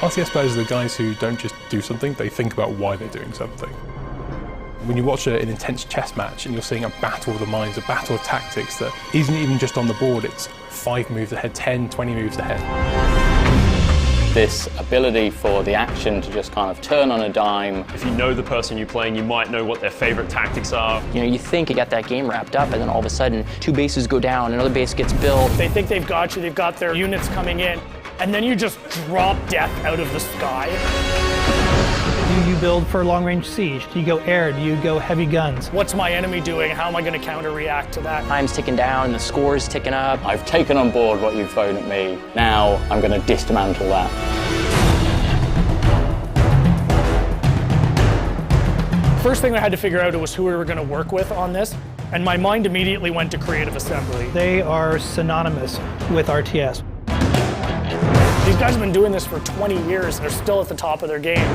RTS players are the guys who don't just do something, they think about why they're doing something. When you watch an intense chess match and you're seeing a battle of the minds, a battle of tactics that isn't even just on the board, it's 5 moves ahead, 10, 20 moves ahead. This ability for the action to just kind of turn on a dime. If you know the person you're playing, you might know what their favorite tactics are. You know, you think you got that game wrapped up, and then all of a sudden, 2 bases go down, another base gets built. They think they've got you, they've got their units coming in, and then you just drop death out of the sky. Do you build for long-range siege? Do you go air? Do you go heavy guns? What's my enemy doing? How am I going to counter-react to that? Time's ticking down, the score's ticking up. I've taken on board what you've thrown at me. Now I'm going to dismantle that. First thing I had to figure out was who we were going to work with on this, and my mind immediately went to Creative Assembly. They are synonymous with RTS. These guys have been doing this for 20 years. They're still at the top of their game.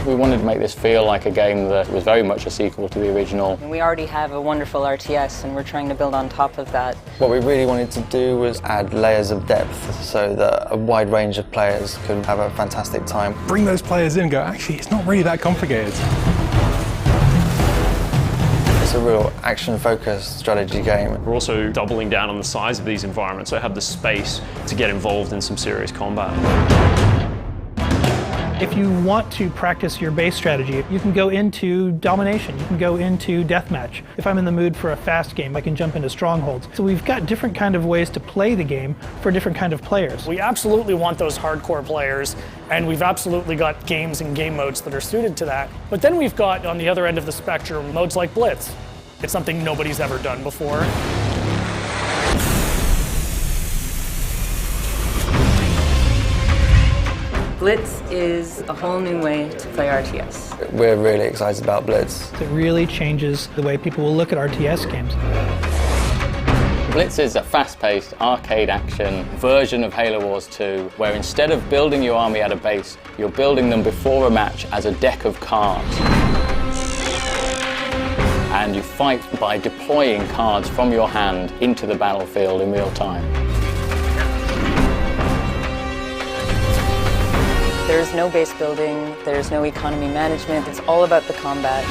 We wanted to make this feel like a game that was very much a sequel to the original. We already have a wonderful RTS, and we're trying to build on top of that. What we really wanted to do was add layers of depth so that a wide range of players could have a fantastic time. Bring those players in and go, actually, it's not really that complicated. It's a real action-focused strategy game. We're also doubling down on the size of these environments, so I have the space to get involved in some serious combat. If you want to practice your base strategy, you can go into domination, you can go into deathmatch. If I'm in the mood for a fast game, I can jump into strongholds. So we've got different kind of ways to play the game for different kind of players. We absolutely want those hardcore players, and we've absolutely got games and game modes that are suited to that. But then we've got, on the other end of the spectrum, modes like Blitz. It's something nobody's ever done before. Blitz is a whole new way to play RTS. We're really excited about Blitz. It really changes the way people will look at RTS games. Blitz is a fast-paced arcade action version of Halo Wars 2, where instead of building your army at a base, you're building them before a match as a deck of cards. And you fight by deploying cards from your hand into the battlefield in real time. There's no base building, there's no economy management, it's all about the combat.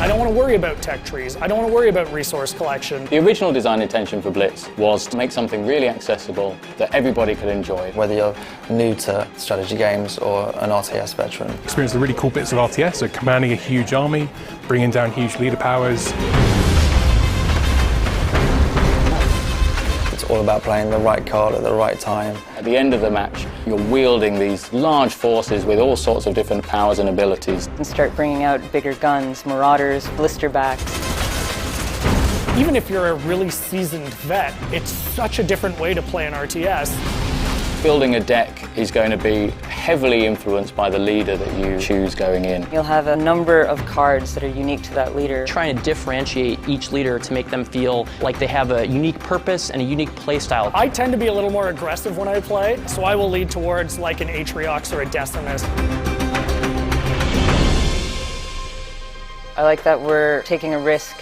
I don't want to worry about tech trees. I don't want to worry about resource collection. The original design intention for Blitz was to make something really accessible that everybody could enjoy. Whether you're new to strategy games or an RTS veteran. Experience the really cool bits of RTS, so commanding a huge army, bringing down huge leader powers. It's all about playing the right card at the right time. At the end of the match, you're wielding these large forces with all sorts of different powers and abilities. And start bringing out bigger guns, marauders, blisterbacks. Even if you're a really seasoned vet, it's such a different way to play an RTS. Building a deck is going to be heavily influenced by the leader that you choose going in. You'll have a number of cards that are unique to that leader. Trying to differentiate each leader to make them feel like they have a unique purpose and a unique play style. I tend to be a little more aggressive when I play, so I will lead towards like an Atriox or a Decimus. I like that we're taking a risk.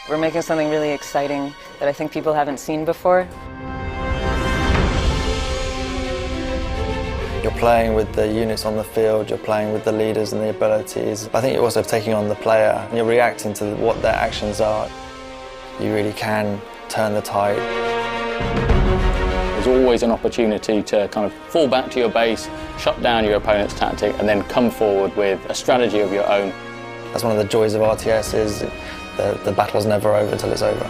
We're making something really exciting that I think people haven't seen before. You're playing with the units on the field, you're playing with the leaders and the abilities. I think you're also taking on the player, and you're reacting to what their actions are. You really can turn the tide. There's always an opportunity to kind of fall back to your base, shut down your opponent's tactic, and then come forward with a strategy of your own. That's one of the joys of RTS, is the battle's never over till it's over.